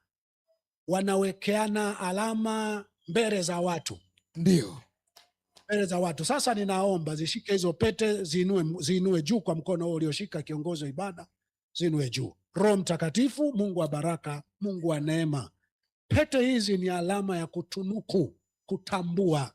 wanawekeana alama mbele za watu. Ndio, mbele za watu. Sasa ninaomba zishike hizo pete, ziinue juu kwa mkono huo ulioshika kiongozi wa ibada, ziinue juu. Roho Mtakatifu, Mungu wa baraka, Mungu wa neema, pete hizi ni alama ya kutunuku, kutambua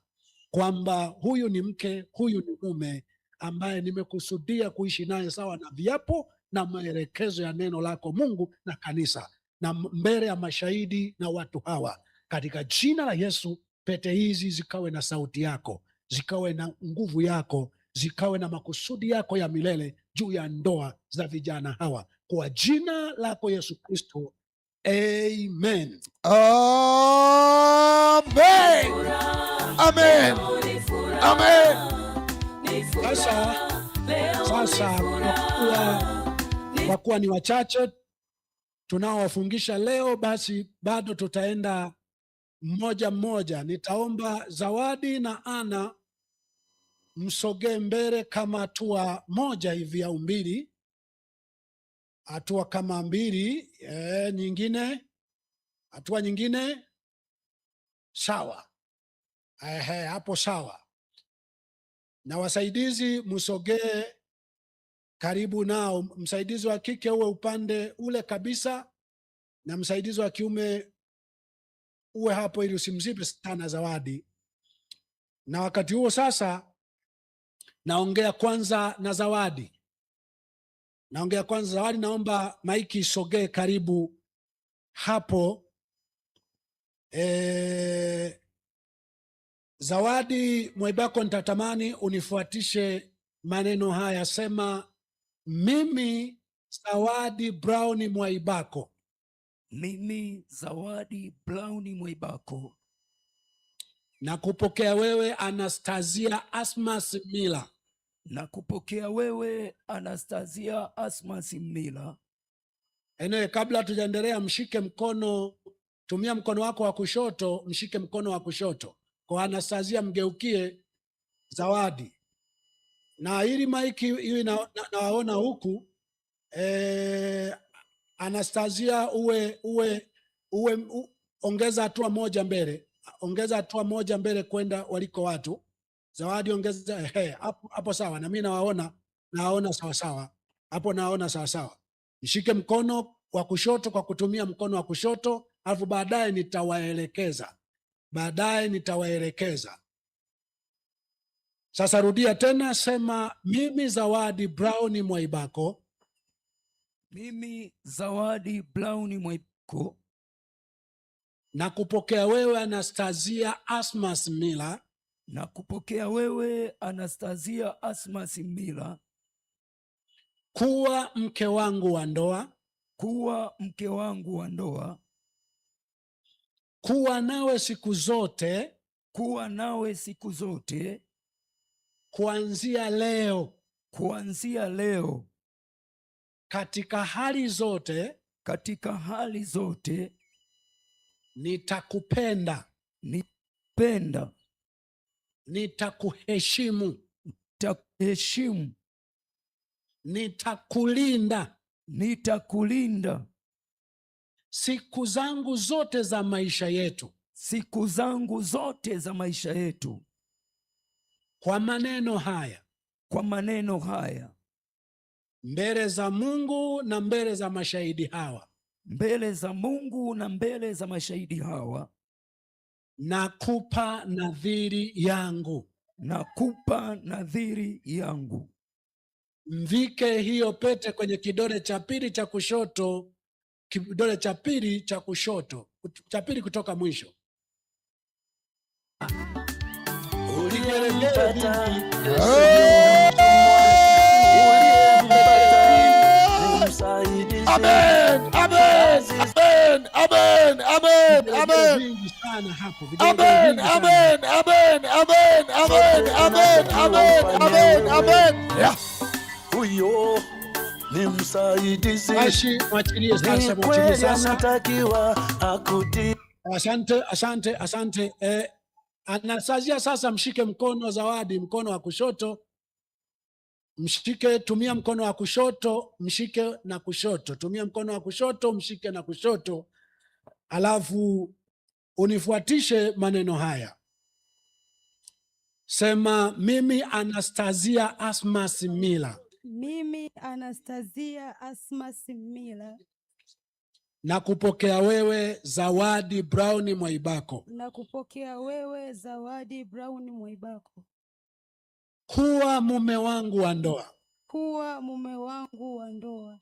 kwamba huyu ni mke, huyu ni mume ambaye nimekusudia kuishi naye sawa na viapo na maelekezo ya neno lako Mungu na kanisa, na mbele ya mashahidi na watu hawa, katika jina la Yesu. Pete hizi zikawe na sauti yako, zikawe na nguvu yako, zikawe na makusudi yako ya milele juu ya ndoa za vijana hawa, kwa jina lako Yesu Kristo, Amen. Amen. Amen. Amen. Sasa kwa kuwa ni wachache tunaowafungisha leo, basi bado tutaenda mmoja mmoja. Nitaomba Zawadi na Ana msogee mbele kama hatua moja hivi au mbili, hatua kama mbili. Nyingine, hatua nyingine. Sawa. Hapo sawa. Na wasaidizi msogee karibu nao. Msaidizi wa kike uwe upande ule kabisa, na msaidizi wa kiume uwe hapo, ili usimzibe sana Zawadi. Na wakati huo sasa naongea kwanza na Zawadi. Naomba maiki isogee karibu hapo. Zawadi Mwaibako, nitatamani unifuatishe maneno haya. Sema, mimi Zawadi Brown Mwaibako. Mimi Zawadi Brown Mwaibako. Na kupokea wewe Anastasia Asmas Mila. Na kupokea wewe Anastasia Asmas Mila. Kabla tujaendelea, mshike mkono, tumia mkono wako wa kushoto, mshike mkono wa kushoto kwa Anastasia, mgeukie Zawadi. Na ili maiki iwe nawaona huku, Anastasia ongeza hatua moja mbele. Ongeza hatua moja mbele kwenda waliko watu. Zawadi ongeza hapo sawa. Na mimi naona sawa sawa. Hapo naona sawa sawa. Nishike mkono wa kushoto kwa kutumia mkono wa kushoto, alafu baadaye nitawaelekeza. Sasa rudia tena, sema, mimi Zawadi Brown Mwaibako. Mimi Zawadi Brown Mwaibako. Na kupokea wewe Anastasia Asmas Mila. Na kupokea wewe Anastasia Asmas Mila kuwa mke wangu wa ndoa. Kuwa mke wangu wa ndoa. Kuwa nawe siku zote. Kuwa nawe siku zote. Kuanzia leo. Kuanzia leo. Katika hali zote. Katika hali zote. Nitakupenda. Nipenda. Nitakuheshimu. Nitakuheshimu. Nitakulinda. Nitakulinda. Siku zangu zote za maisha yetu. Siku zangu zote za maisha yetu. Kwa maneno haya. Kwa maneno haya. Mbele za Mungu na mbele za mashahidi hawa. Mbele za Mungu na mbele za mashahidi hawa. Nakupa nadhiri yangu. Nakupa nadhiri yangu. Mvike hiyo pete kwenye kidole cha pili cha kushoto. Kidole cha pili cha kushoto. Cha pili kutoka mwisho. Amen. Amen. Amen. Amen. Amen. Amen. Amen. Amen. Amen. Amen. Amen. Amen. Amen. Amen. Huyo ni msaidizi. Mwachilie sasa. Anatakiwa akutii. Asante. Anastasia, sasa mshike mkono Zawadi, mkono wa kushoto. Tumia mkono wa kushoto, mshike na kushoto. Tumia mkono wa kushoto, mshike na kushoto. Alafu unifuatishe maneno haya. Sema, mimi Anastasia Asmas Mila. Mimi Anastasia Asmas Mila. Na kupokea wewe Zawadi Brown Mwaibako. Na kupokea wewe Zawadi Brown Mwaibako. Kuwa mume wangu wa ndoa. Kuwa mume wangu wa ndoa.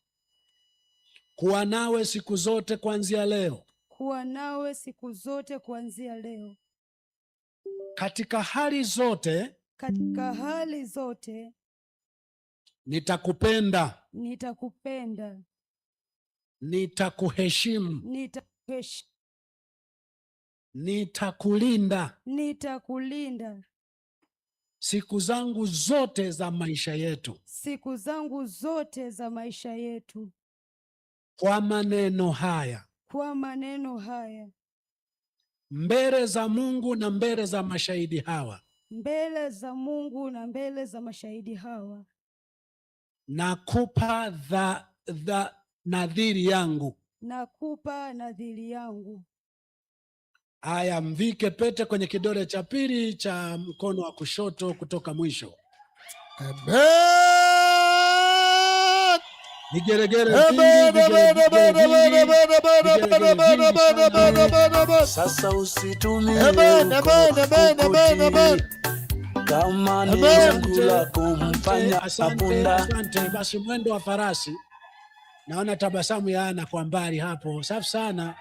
Kuwa nawe siku zote kuanzia leo. Kuwa nawe siku zote kuanzia leo. Katika hali zote. Katika hali zote. Nitakupenda. Nitakupenda. nitakuheshimu, nitakulinda siku zangu zote za maisha yetu, kwa maneno haya, mbele za Mungu na mbele za mashahidi hawa, nakupa nadhiri yangu. Aya, mvike pete kwenye kidole cha pili cha mkono wa kushoto kutoka mwisho. Amen. Vigeregere sasa usitumie kama ni kula kumfanya punda. Asante. Basi mwendo wa farasi, naona tabasamu ya Ana kwa mbali hapo. Safi sana.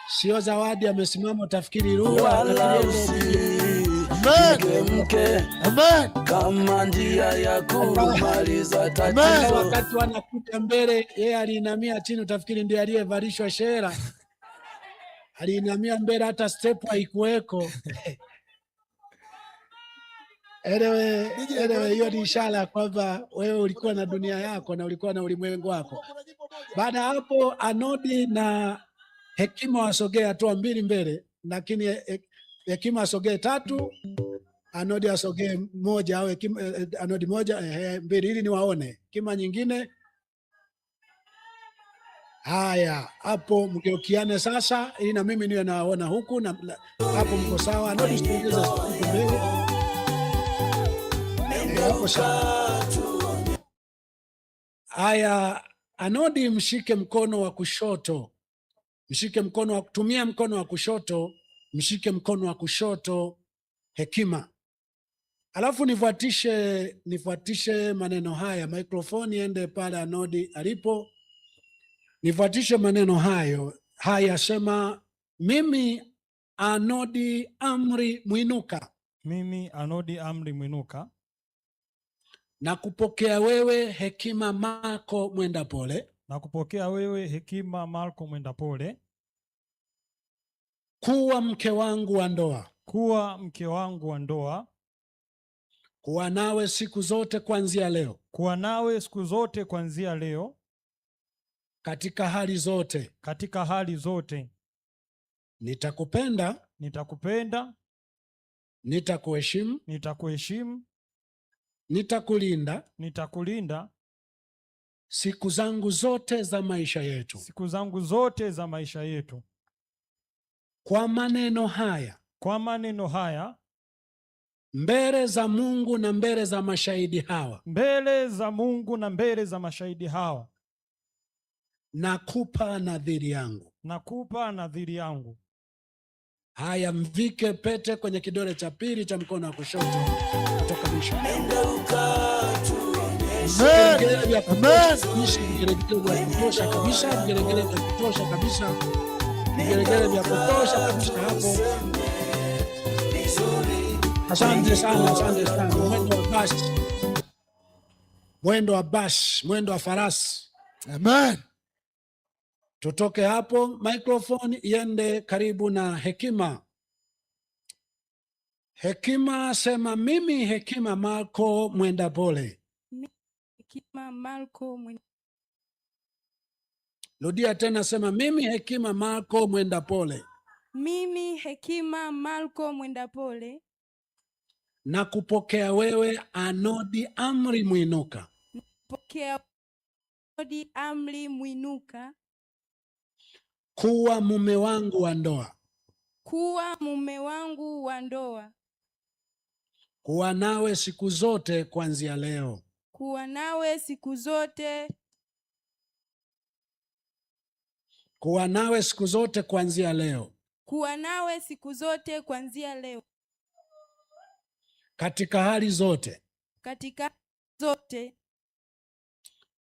Sio Zawadi amesimama, utafikiri Rua. Mke kama njia ya kumaliza tatizo. Wakati wanakuta mbele, yeye aliinamia chini, utafikiri ndiye aliyevalishwa shera. Aliinamia mbele, hata step haikuweko. Elewe, hiyo ni ishara kwamba wewe ulikuwa na dunia yako na ulikuwa na ulimwengu wako. Baada ya hapo, Anodi na Hekima wasogee hatua mbili mbele, lakini Hekima asogee 3, Anodi asogee 1 au Anodi 1, 2, ili niwaone. Hekima nyingine. Haya, hapo mgeukiane sasa, ili na mimi niwe naona huku na hapo. Mko sawa? Anodi sogeza mbele. Hapo sawa. Haya, Anodi mshike mkono wa kushoto. Tumia mkono wa kushoto, mshike mkono wa kushoto Hekima. Alafu nifuatishe maneno haya, maikrofoni ende pale Anodi alipo. Nifuatishe maneno hayo. Haya, sema: mimi Anodi Amri Mwinuka. Mimi Anodi Amri Mwinuka. Na kupokea wewe Hekima Marko Mwendapole. Na kupokea wewe Hekima Marko Mwendapole kuwa mke wangu wa ndoa. Kuwa mke wangu wa ndoa. Kuwa nawe siku zote kuanzia leo. Kuwa nawe siku zote kuanzia leo. Katika hali zote. Katika hali zote. Nitakupenda. Nitakupenda. Nitakuheshimu. Nitakuheshimu. Nitakulinda. Nitakulinda. Siku zangu zote za maisha yetu. Siku zangu zote za maisha yetu. Kwa maneno haya. Kwa maneno haya. Mbele za Mungu na mbele za mashahidi hawa. Mbele za Mungu na mbele za mashahidi hawa. Nakupa nadhiri yangu. Nakupa nadhiri yangu. Haya, mvike pete kwenye kidole cha pili cha mkono wa kushoto kutoka mwisho. Vigeregele vya kutosha kabisa. Vigeregele vya kutosha kabisa. Vigeregele vya kutosha kabisa hapo. Asante sana, asante sana. Mwendo wa basi, mwendo wa farasi. Amen. Tutoke hapo, microphone iende karibu na Hekima. Hekima sema: mimi Hekima Marko Mwendapole. Hekima Marko Mwendapole. Rudia tena, sema: mimi Hekima Marko Mwendapole. Mimi Hekima Marko Mwendapole. Na kupokea wewe Anodi Amri Mwinuka. Pokea Anodi Amri Mwinuka. Kuwa mume wangu wa ndoa. Kuwa mume wangu wa ndoa. Kuwa nawe siku zote kuanzia leo. Kuwa nawe siku zote. Kuwa nawe siku zote kuanzia leo. Kuwa nawe siku zote kuanzia leo. Katika hali zote. Katika zote.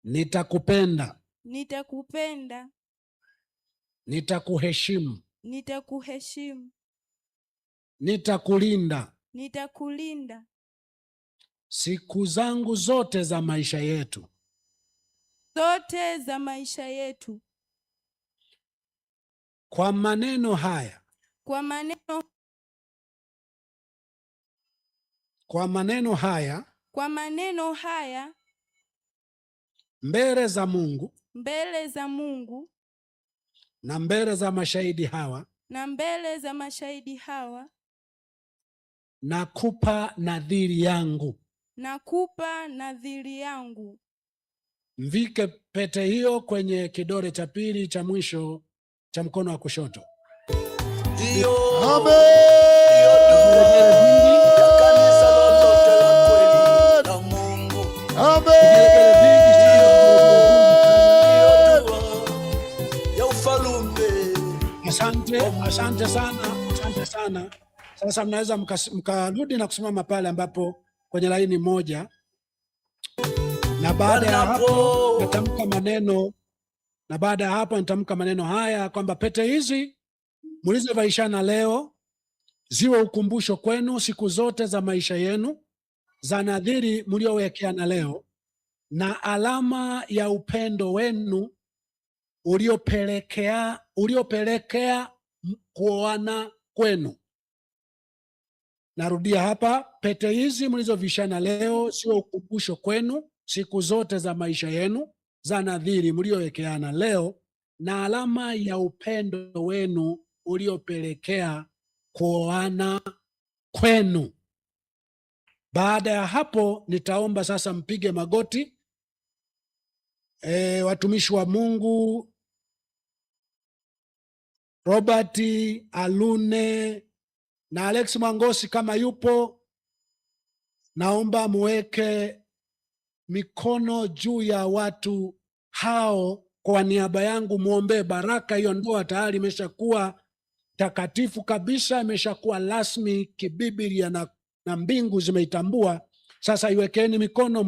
Nitakupenda. Nitakupenda. Nitakuheshimu. Nitakuheshimu. Nitakulinda. Nitakulinda. Siku zangu zote za maisha yetu. Zote za maisha yetu. Kwa maneno haya, kwa maneno kwa maneno haya, kwa maneno haya, mbele za Mungu mbele za Mungu na mbele za mashahidi hawa, na mbele za mashahidi hawa, nakupa nadhiri yangu. nakupa nadhiri yangu. Mvike pete hiyo kwenye kidole cha pili cha mwisho cha mkono wa kushoto. Asante sana. Sasa mnaweza mkarudi na kusimama pale ambapo kwenye laini moja, na baada ya hapo natamka maneno haya kwamba pete hizi mlizovaishana leo ziwe ukumbusho kwenu siku zote za maisha yenu, za nadhiri mliowekeana leo, na alama ya upendo wenu uliopelekea kuoana kwenu. Narudia hapa, pete hizi mlizovishana leo ziwe ukumbusho kwenu siku zote za maisha yenu, za nadhiri mliowekeana leo, na alama ya upendo wenu uliopelekea kuoana kwenu. Baada ya hapo nitaomba sasa mpige magoti. Watumishi wa Mungu Robert Alune na Alex Mwangosi kama yupo, naomba muweke mikono juu ya watu hao kwa niaba yangu, muombe baraka. Hiyo ndoa tayari imeshakuwa takatifu kabisa, imeshakuwa rasmi kibiblia na mbingu zimeitambua. Sasa iwekeni mikono,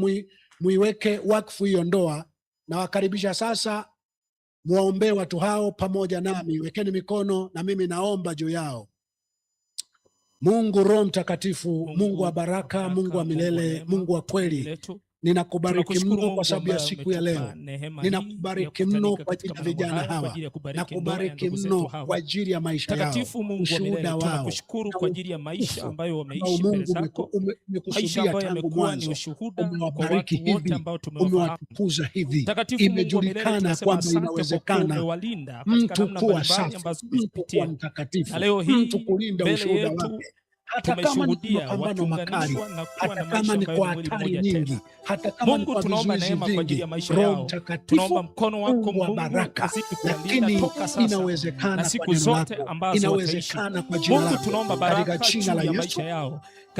muiweke wakfu hiyo ndoa. Na wakaribisha sasa muombe watu hao pamoja nami. Wekeni mikono na mimi naomba juu yao. Mungu Roho Mtakatifu, Mungu wa baraka, Mungu wa milele, Mungu wa kweli, ninakubariki mno kwa sababu ya siku ya leo. Ninakubariki mno kwa ajili ya vijana hawa, nakubariki mno kwa ajili ya maisha yao, ushuhuda wao, kwa ajili ya maisha ambayo wameishi mbele zako, maisha ambayo yamekuwa ni ushuhuda kwa watu wote ambao umewatukuza hivi. Imejulikana kwamba inawezekana mtu kuwa safi, mtu kuwa mtakatifu, mtu kulinda ushuhuda wake, hata kama ni mapambano makali, hata kama ni kwa hatari nyingi, hata kama ni kwa vizuizi vingi. Roho Mtakatifu, Mungu wa baraka, lakini inawezekana kwa neno lako, inawezekana kwa jina lako, katika jina la Yesu.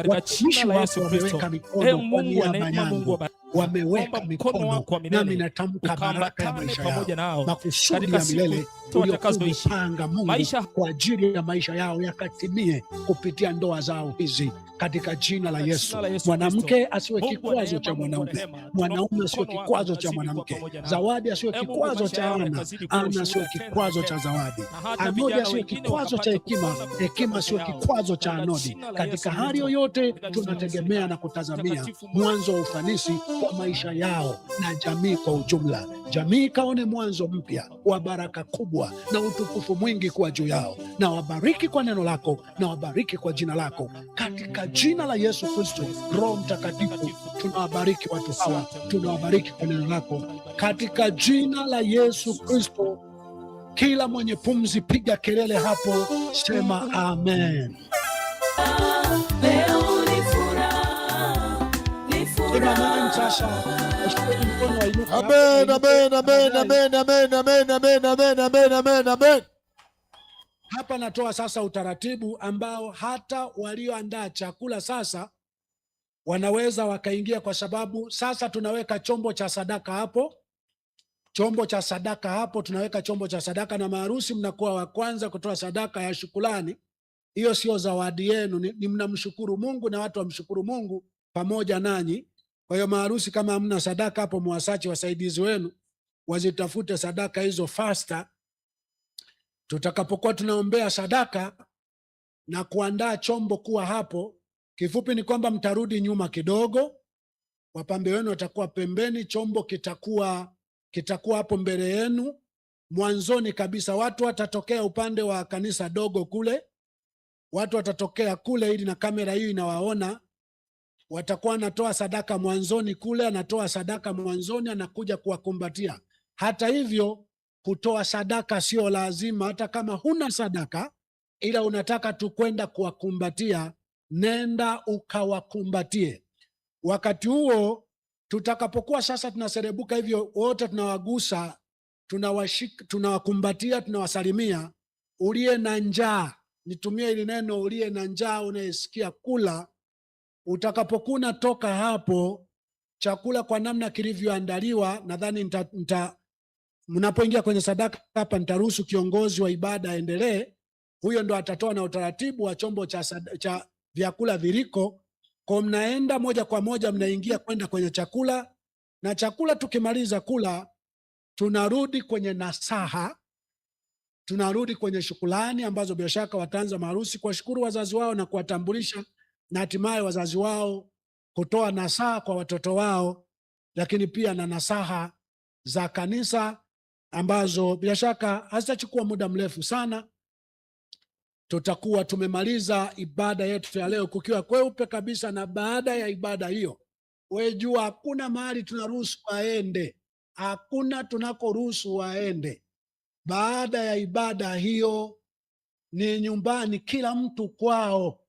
Watumishi wako wameweka mikono kwa niaba yangu, wameweka mikono, nami natamka baraka ya maisha yao, makusudi ya milele uliokuipanga Mungu kwa ajili ya maisha yao yakatimie kupitia ndoa zao hizi, katika jina la Yesu. Mwanamke asiwe kikwazo cha mwanaume, mwanaume asiwe kikwazo cha mwanamke, Zawadi asiwe kikwazo cha Ana, Ana asiwe kikwazo cha Zawadi, Anodi asiwe kikwazo cha Hekima, Hekima asiwe kikwazo cha Anodi. Katika hali yoyote tunategemea na kutazamia mwanzo wa ufanisi kwa maisha yao na jamii kwa ujumla. Jamii kaone mwanzo mpya wa baraka kubwa na utukufu mwingi kwa juu yao. Na wabariki kwa neno lako, na wabariki kwa jina lako, katika jina la Yesu Kristo. Roho Mtakatifu, tunawabariki watu hawa, tunawabariki kwa neno lako, katika jina la Yesu Kristo. Kila mwenye pumzi piga kelele hapo, sema amen. Amen, amen, amen, amen, amen, amen, amen, amen, amen, amen, amen. Hapa natoa sasa utaratibu ambao hata walioandaa chakula sasa wanaweza wakaingia, kwa sababu sasa tunaweka chombo cha sadaka hapo, chombo cha sadaka hapo, tunaweka chombo cha sadaka, na maharusi mnakuwa wa kwanza kutoa sadaka ya shukrani. Hiyo sio zawadi yenu, ni mnamshukuru Mungu na watu wamshukuru Mungu pamoja nanyi. Kwa hiyo maharusi, kama hamna sadaka hapo, mwasachi wasaidizi wenu wazitafute sadaka hizo faster. Tutakapokuwa tunaombea sadaka na kuandaa chombo kuwa hapo, kifupi ni kwamba mtarudi nyuma kidogo, wapambe wenu watakuwa pembeni, chombo kitakuwa hapo mbele yenu, mwanzoni kabisa. Watu watatokea upande wa kanisa dogo kule, watu watatokea kule ili na kamera hii inawaona. Watakuwa anatoa sadaka mwanzoni kule, anatoa sadaka mwanzoni, anakuja kuwakumbatia. Hata hivyo, kutoa sadaka sio lazima. Hata kama huna sadaka ila unataka tu kwenda kuwakumbatia, nenda ukawakumbatie. Wakati huo tutakapokuwa sasa tunaserebuka hivyo, wote tunawagusa, tunawakumbatia, tunawasalimia. Uliye na njaa, nitumie hili neno, uliye na njaa unayesikia kula, utakapokuwa unatoka hapo, chakula kwa namna kilivyoandaliwa, nadhani mnapoingia kwenye sadaka hapa, nitaruhusu kiongozi wa ibada aendelee. Huyo ndo atatoa na utaratibu wa chombo cha vyakula viliko. Kwa mnaenda moja kwa moja, mnaingia kwenda kwenye chakula, na chakula tukimaliza kula, tunarudi kwenye nasaha, tunarudi kwenye shukrani ambazo bila shaka wataanza maharusi kuwashukuru wazazi wao na kuwatambulisha, na hatimaye wazazi wao kutoa nasaha kwa watoto wao, lakini pia na nasaha za kanisa ambazo bila shaka hazitachukua muda mrefu sana. Tutakuwa tumemaliza ibada yetu ya leo kukiwa kweupe kabisa, na baada ya ibada hiyo, wewe jua hakuna mahali tunaruhusu waende, hakuna tunakoruhusu waende. Baada ya ibada hiyo ni nyumbani, kila mtu kwao,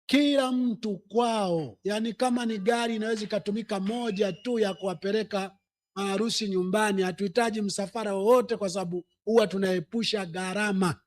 kila mtu kwao. Yani kama ni gari inaweza ikatumika moja tu ya kuwapeleka maharusi nyumbani. Hatuhitaji msafara wowote, kwa sababu huwa tunaepusha gharama.